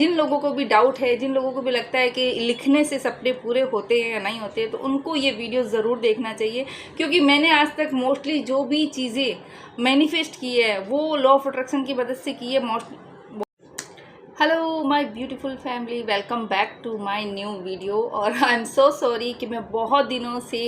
जिन लोगों को भी डाउट है, जिन लोगों को भी लगता है कि लिखने से सपने पूरे होते हैं या नहीं होते, तो उनको ये वीडियो ज़रूर देखना चाहिए। क्योंकि मैंने आज तक मोस्टली जो भी चीज़ें मैनिफेस्ट की है वो लॉ ऑफ अट्रैक्शन की मदद से की है। Hello my beautiful family, welcome back to my new video. और आई एम सो सॉरी कि मैं बहुत दिनों से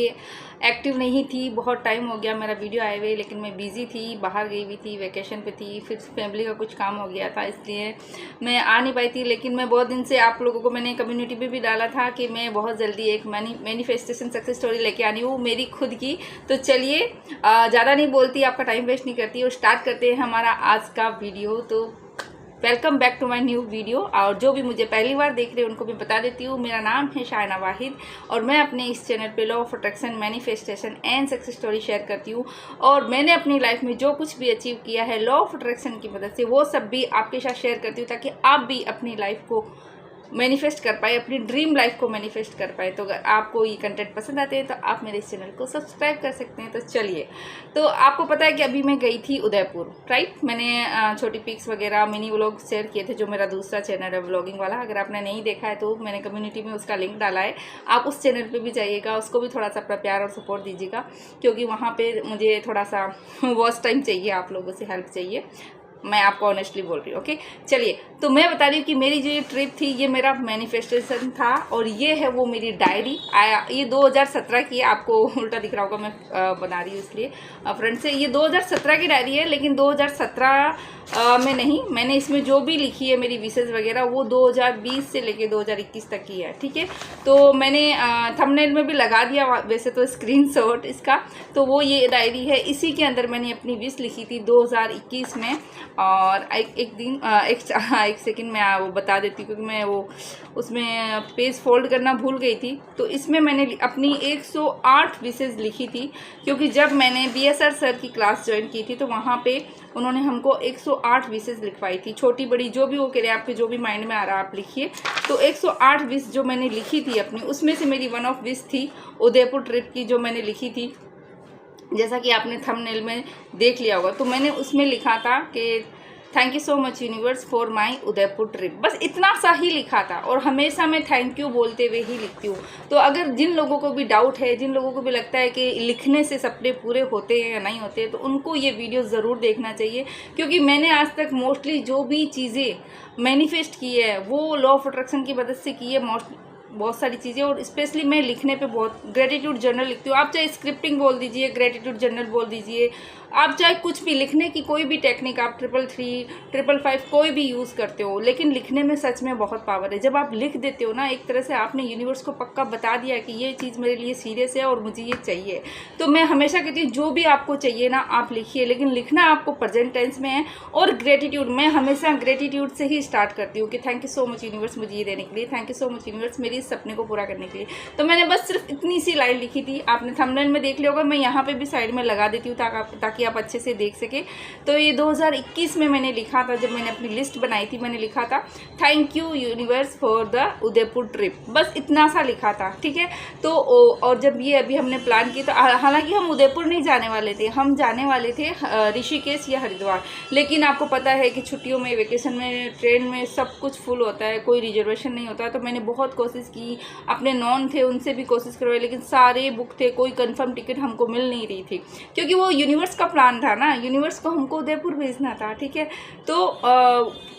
एक्टिव नहीं थी, बहुत टाइम हो गया मेरा वीडियो आए हुए, लेकिन मैं बिज़ी थी, बाहर गई हुई थी, वैकेशन पे थी, फिर फैमिली का कुछ काम हो गया था, इसलिए मैं आ नहीं पाई थी। लेकिन मैं बहुत दिन से आप लोगों को मैंने कम्युनिटी पे भी डाला था कि मैं बहुत जल्दी एक मैनिफेस्टेशन सक्सेस स्टोरी लेके आनी हूँ मेरी खुद की। तो चलिए ज़्यादा नहीं बोलती, आपका टाइम वेस्ट नहीं करती और स्टार्ट करते हैं हमारा आज का वीडियो। तो welcome back to my new video. और जो भी मुझे पहली बार देख रहे हैं उनको भी बता देती हूँ, मेरा नाम है शायना वाहिद और मैं अपने इस चैनल पे law of attraction, manifestation and success story share करती हूँ। और मैंने अपनी लाइफ में जो कुछ भी अचीव किया है लॉ ऑफ अट्रैक्शन की मदद से, वो सब भी आपके साथ शेयर करती हूँ ताकि आप भी अपनी लाइफ को मैनिफेस्ट कर पाए, अपनी ड्रीम लाइफ को मैनिफेस्ट कर पाए। तो अगर आपको ये कंटेंट पसंद आते हैं तो आप मेरे इस चैनल को सब्सक्राइब कर सकते हैं। तो चलिए, तो आपको पता है कि अभी मैं गई थी उदयपुर, राइट। मैंने छोटी पिक्स वगैरह मिनी व्लॉग शेयर किए थे, जो मेरा दूसरा चैनल है व्लॉगिंग वाला। अगर आपने नहीं देखा है तो मैंने कम्युनिटी में उसका लिंक डाला है, आप उस चैनल पर भी जाइएगा, उसको भी थोड़ा सा अपना प्यार और सपोर्ट दीजिएगा, क्योंकि वहाँ पर मुझे थोड़ा सा वॉच टाइम चाहिए, आप लोगों से हेल्प चाहिए, मैं आपको ऑनेस्टली बोल रही हूँ। ओके, चलिए, तो मैं बता रही हूँ कि मेरी जो ये ट्रिप थी ये मेरा मैनिफेस्टेशन था और ये है वो मेरी डायरी। ये 2017 की है, आपको उल्टा दिख रहा होगा, मैं बना रही हूँ इसलिए फ्रेंड से। ये 2017 की डायरी है, लेकिन 2017 में नहीं, मैंने इसमें जो भी लिखी है मेरी विशेष वगैरह वो 2020 से लेके 2021 तक की है, ठीक है। तो मैंने थंबनेल में भी लगा दिया वैसे तो स्क्रीनशॉट इसका। तो वो ये डायरी है, इसी के अंदर मैंने अपनी विश लिखी थी 2021 में। और एक सेकंड मैं वो बता देती हूँ, क्योंकि मैं वो उसमें पेज फोल्ड करना भूल गई थी। तो इसमें मैंने अपनी 108 विशेज़ लिखी थी, क्योंकि जब मैंने BSR सर की क्लास ज्वाइन की थी तो वहाँ पे उन्होंने हमको 108 विशेज़ लिखवाई थी, छोटी बड़ी जो भी वो कह रहे हैं, आपके जो भी माइंड में आ रहा है आप लिखिए। तो 108 विश जो मैंने लिखी थी अपनी, उसमें से मेरी वन ऑफ विश थी उदयपुर ट्रिप की, जो मैंने लिखी थी, जैसा कि आपने थंबनेल में देख लिया होगा। तो मैंने उसमें लिखा था कि thank you so much universe for my Udaipur trip, बस इतना सा ही लिखा था। और हमेशा मैं थैंक यू बोलते हुए ही लिखती हूँ। तो अगर जिन लोगों को भी डाउट है, जिन लोगों को भी लगता है कि लिखने से सपने पूरे होते हैं या नहीं होते, तो उनको ये वीडियो ज़रूर देखना चाहिए। क्योंकि मैंने आज तक मोस्टली जो भी चीज़ें मैनिफेस्ट की है वो लॉ ऑफ अट्रैक्शन की मदद से की है, बहुत सारी चीज़ें। और स्पेशली मैं लिखने पे बहुत ग्रेटिट्यूड जर्नल लिखती हूँ। आप चाहे स्क्रिप्टिंग बोल दीजिए, ग्रेटिट्यूड जर्नल बोल दीजिए, आप चाहे कुछ भी, लिखने की कोई भी टेक्निक आप 333, 555 कोई भी यूज़ करते हो, लेकिन लिखने में सच में बहुत पावर है। जब आप लिख देते हो ना, एक तरह से आपने यूनिवर्स को पक्का बता दिया कि ये चीज़ मेरे लिए सीरियस है और मुझे ये चाहिए। तो मैं हमेशा कहती हूँ जो भी आपको चाहिए ना आप लिखिए, लेकिन लिखना आपको प्रेजेंट टेंस में है। और ग्रेटिट्यूड, मैं हमेशा ग्रेटिट्यूड से ही स्टार्ट करती हूँ कि thank you so much universe मुझे ये देने के लिए, thank you so much universe मेरी इस सपने को पूरा करने के लिए। तो मैंने बस सिर्फ इतनी सी लाइन लिखी थी, आपने थंबनेल में देख लिया होगा, मैं यहाँ पे भी साइड में लगा देती हूँ ताकि आप अच्छे से देख सके। तो ये 2021 में मैंने लिखा था, जब मैंने अपनी लिस्ट बनाई थी, मैंने लिखा था thank you universe for the Udaipur trip, बस इतना सा लिखा था, ठीक है। तो और जब ये अभी हमने प्लान किया, तो हालांकि हम उदयपुर नहीं जाने वाले थे, हम जाने वाले थे ऋषिकेश या हरिद्वार। लेकिन आपको पता है कि छुट्टियों में, वेकेशन में, ट्रेन में सब कुछ फुल होता है, कोई रिजर्वेशन नहीं होता। तो मैंने बहुत कोशिश की, अपने नॉन थे उनसे भी कोशिश करवाई, लेकिन सारे बुक थे, कोई कंफर्म टिकट हमको मिल नहीं रही थी, क्योंकि वो यूनिवर्स का प्लान था ना, यूनिवर्स को हमको उदयपुर भेजना था, ठीक है। तो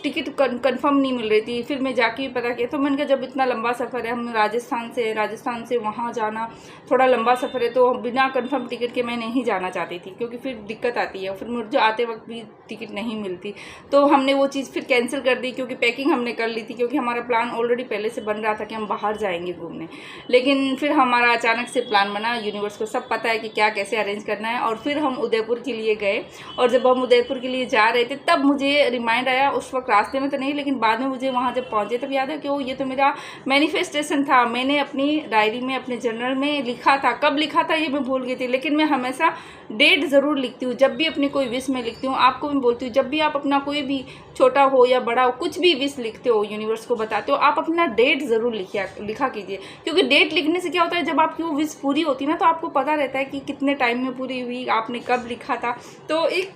टिकट कंफर्म नहीं मिल रही थी। फिर मैं जाके पता किया, तो मैंने कहा जब इतना लंबा सफ़र है, हम राजस्थान से वहाँ जाना थोड़ा लंबा सफ़र है, तो बिना कंफर्म टिकट के मैं नहीं जाना चाहती थी, क्योंकि फिर दिक्कत आती है, फिर मुझे आते वक्त भी टिकट नहीं मिलती। तो हमने वो चीज़ फिर कैंसिल कर दी, क्योंकि पैकिंग हमने कर ली थी, क्योंकि हमारा प्लान ऑलरेडी पहले से बन रहा था कि हम बाहर जाएंगे घूमने। लेकिन फिर हमारा अचानक से प्लान बना, यूनिवर्स को सब पता है कि क्या कैसे अरेंज करना है। और फिर हम उदयपुर के लिए गए, और जब हम उदयपुर के लिए जा रहे थे तब मुझे रिमाइंड आया, उस वक्त रास्ते में तो नहीं, लेकिन बाद में मुझे वहाँ जब पहुँचे तब याद है कि वो ये तो मेरा मैनिफेस्टेशन था। मैंने अपनी डायरी में, अपने जर्नल में लिखा था, कब लिखा था ये मैं भूल गई थी, लेकिन मैं हमेशा डेट ज़रूर लिखती हूँ जब भी अपनी कोई विश में लिखती हूँ। आपको भी बोलती हूँ, जब भी आप अपना कोई भी छोटा हो या बड़ा हो, कुछ भी विश लिखते हो, यूनिवर्स को बताते हो, आप अपना डेट ज़रूर लिखा कीजिए। क्योंकि डेट लिखने से क्या होता है, जब आपकी वो विश पूरी होती है ना, तो आपको पता रहता है कि कितने टाइम में पूरी हुई, आपने कब लिखा था। तो एक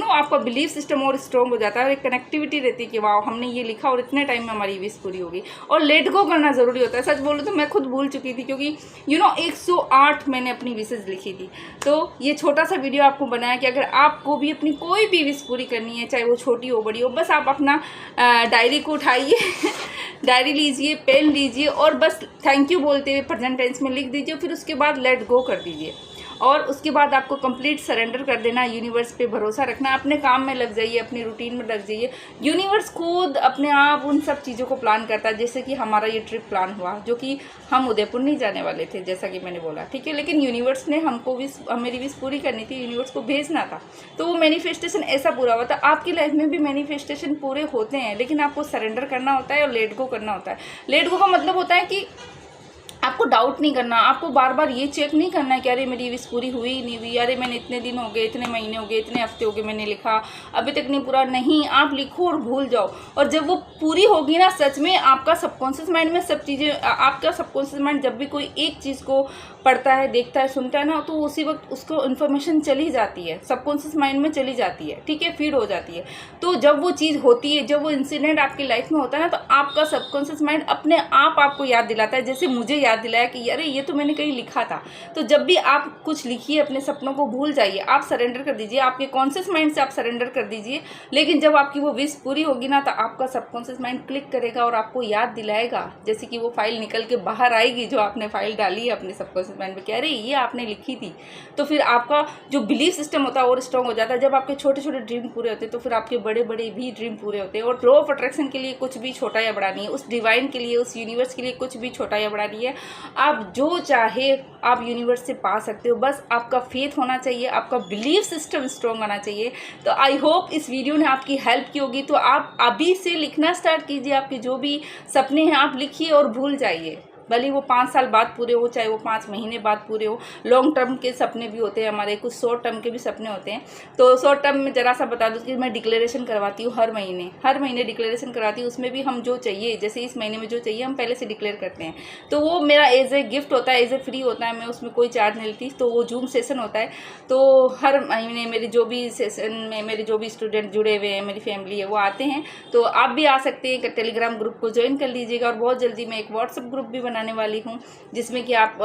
आपका बिलीफ सिस्टम और स्ट्रॉन्ग हो जाता है और एक कनेक्टिविटी रहती है कि वाह हमने ये लिखा और इतने टाइम में हमारी विश पूरी होगी। और लेट गो करना ज़रूरी होता है। सच बोलूँ तो मैं खुद भूल चुकी थी, क्योंकि 108 मैंने अपनी विशेज़ लिखी थी। तो ये छोटा सा वीडियो आपको बनाया कि अगर आपको भी अपनी कोई भी विश पूरी करनी है, चाहे वो छोटी हो बड़ी हो, बस आप अपना डायरी को उठाइए डायरी लीजिए, पेन लीजिए और बस थैंक यू बोलते हुए प्रेजेंट टेंस में लिख दीजिए। फिर उसके बाद लेट गो कर दीजिए और उसके बाद आपको कंप्लीट सरेंडर कर देना, यूनिवर्स पे भरोसा रखना, अपने काम में लग जाइए, अपनी रूटीन में लग जाइए। यूनिवर्स खुद अपने आप उन सब चीज़ों को प्लान करता है। जैसे कि हमारा ये ट्रिप प्लान हुआ, जो कि हम उदयपुर नहीं जाने वाले थे, जैसा कि मैंने बोला, ठीक है, लेकिन यूनिवर्स ने हमको मेरी विश पूरी करनी थी, यूनिवर्स को भेजना था, तो वो मैनिफेस्टेशन ऐसा पूरा हुआ था। आपकी लाइफ में भी मैनिफेस्टेशन पूरे होते हैं, लेकिन आपको सरेंडर करना होता है और लेट गो करना होता है। लेट गो का मतलब होता है कि आपको डाउट नहीं करना, आपको बार बार ये चेक नहीं करना है कि अरे मेरी विश पूरी हुई ही नहीं हुई, अरे मैंने इतने दिन हो गए, इतने महीने हो गए, इतने हफ्ते हो गए मैंने लिखा, अभी तक नहीं पूरा। नहीं, आप लिखो और भूल जाओ। और जब वो पूरी होगी ना, सच में आपका सबकॉन्शियस माइंड में सब चीज़ें, आपका सबकॉन्शियस माइंड जब भी कोई एक चीज़ को पढ़ता है, देखता है, सुनता है ना, तो उसी वक्त उसको इन्फॉर्मेशन चली जाती है, सबकॉन्शियस माइंड में चली जाती है, ठीक है, फीड हो जाती है। तो जब वो चीज़ होती है, जब वो इंसिडेंट आपकी लाइफ में होता है ना, तो आपका सबकॉन्शियस माइंड अपने आप आपको याद दिलाता है। जैसे मुझे याद दिलाया कि अरे ये तो मैंने कहीं लिखा था। तो जब भी आप कुछ लिखिए, अपने सपनों को भूल जाइए, आप सरेंडर कर दीजिए, आपके कॉन्शियस माइंड से आप सरेंडर कर दीजिए। लेकिन जब आपकी वो विश पूरी होगी ना, तो आपका सबकॉन्शियस माइंड क्लिक करेगा और आपको याद दिलाएगा। जैसे कि वो फाइल निकल के बाहर आएगी, जो आपने फाइल डाली है अपने सबकॉन्शियस माइंड में कि अरे ये आपने लिखी थी। तो फिर आपका जो बिलीफ सिस्टम होता है और स्ट्रॉन्ग हो जाता है। जब आपके छोटे छोटे ड्रीम पूरे होते हैं, तो फिर आपके बड़े बड़े भी ड्रीम पूरे होते हैं। और लॉ ऑफ अट्रैक्शन के लिए कुछ भी छोटा या बड़ा नहीं है, उस डिवाइन के लिए, उस यूनिवर्स के लिए कुछ भी छोटा या बड़ा नहीं है। आप जो चाहे आप यूनिवर्स से पा सकते हो, बस आपका फेथ होना चाहिए, आपका बिलीफ सिस्टम स्ट्रॉन्ग होना चाहिए। तो आई होप इस वीडियो ने आपकी हेल्प की होगी। तो आप अभी से लिखना स्टार्ट कीजिए, आपके जो भी सपने हैं आप लिखिए और भूल जाइए। भले वो 5 साल बाद पूरे हो, चाहे वो 5 महीने बाद पूरे हो। लॉन्ग टर्म के सपने भी होते हैं हमारे, कुछ शॉर्ट टर्म के भी सपने होते हैं। तो शॉर्ट टर्म में ज़रा सा बता दूँ कि मैं डिक्लेरेशन करवाती हूँ हर महीने डिक्लेरेशन करवाती हूँ। उसमें भी हम जो चाहिए, जैसे इस महीने में जो चाहिए हम पहले से डिक्लेयर करते हैं। तो वो मेरा एज ए गिफ्ट होता है, एज ए फ्री होता है, मैं उसमें कोई चार्ज नहीं लेती। तो वो जूम सेशन होता है। तो हर महीने मेरे जो भी सेशन में मेरे जो भी स्टूडेंट जुड़े हुए हैं, मेरी फैमिली है, वो आते हैं। तो आप भी आ सकते हैं, टेलीग्राम ग्रुप को ज्वाइन कर लीजिएगा। और बहुत जल्दी मैं एक व्हाट्सएप ग्रुप भी बनाने वाली हूँ, जिसमें कि आप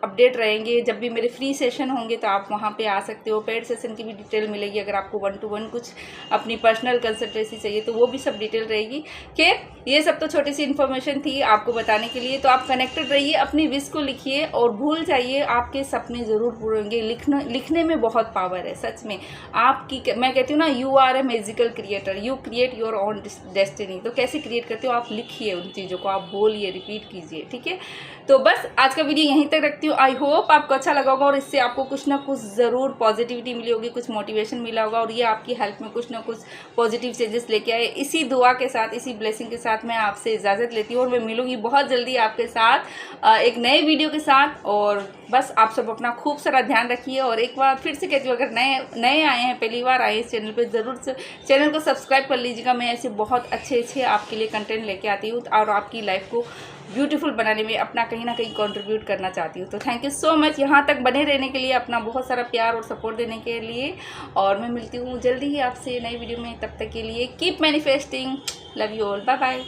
अपडेट रहेंगे। जब भी मेरे फ्री सेशन होंगे तो आप वहाँ पे आ सकते हो। पेड सेशन की भी डिटेल मिलेगी। अगर आपको 1-to-1 कुछ अपनी पर्सनल कंसल्टेंसी चाहिए तो वो भी सब डिटेल रहेगी। खैर, ये सब तो छोटी सी इन्फॉर्मेशन थी आपको बताने के लिए। तो आप कनेक्टेड रहिए, अपनी विश को लिखिए और भूल जाइए, आपके सपने ज़रूर पूरे होंगे। लिखने में बहुत पावर है, सच में। आपकी, मैं कहती हूँ ना, you are a magical creator, you create your own destiny. तो कैसे क्रिएट करते हो? आप लिखिए उन चीज़ों को, आप बोलिए, रिपीट कीजिए, ठीक है। तो बस आज का वीडियो यहीं तक रखती हूँ। आई होप आपको अच्छा लगा होगा और इससे आपको कुछ ना कुछ ज़रूर पॉजिटिविटी मिली होगी, कुछ मोटिवेशन मिला होगा और ये आपकी हेल्प में कुछ ना कुछ पॉजिटिव चेंजेस लेके आए। इसी दुआ के साथ, इसी ब्लेसिंग के साथ मैं आपसे इजाज़त लेती हूँ और मैं मिलूँगी बहुत जल्दी आपके साथ एक नए वीडियो के साथ। और बस आप सब अपना खूब सारा ध्यान रखिए। और एक बार फिर से कहती हूँ, अगर नए आए हैं, पहली बार आए इस चैनल पर, ज़रूर से चैनल को सब्सक्राइब कर लीजिएगा। मैं ऐसे बहुत अच्छे आपके लिए कंटेंट लेके आती हूँ और आपकी लाइफ को ब्यूटीफुल बनाने में अपना कहीं ना कहीं कंट्रीब्यूट करना चाहती हूँ। तो थैंक यू सो मच यहाँ तक बने रहने के लिए, अपना बहुत सारा प्यार और सपोर्ट देने के लिए। और मैं मिलती हूँ जल्दी ही आपसे नई वीडियो में। तब तक के लिए keep manifesting. Love you all, bye bye.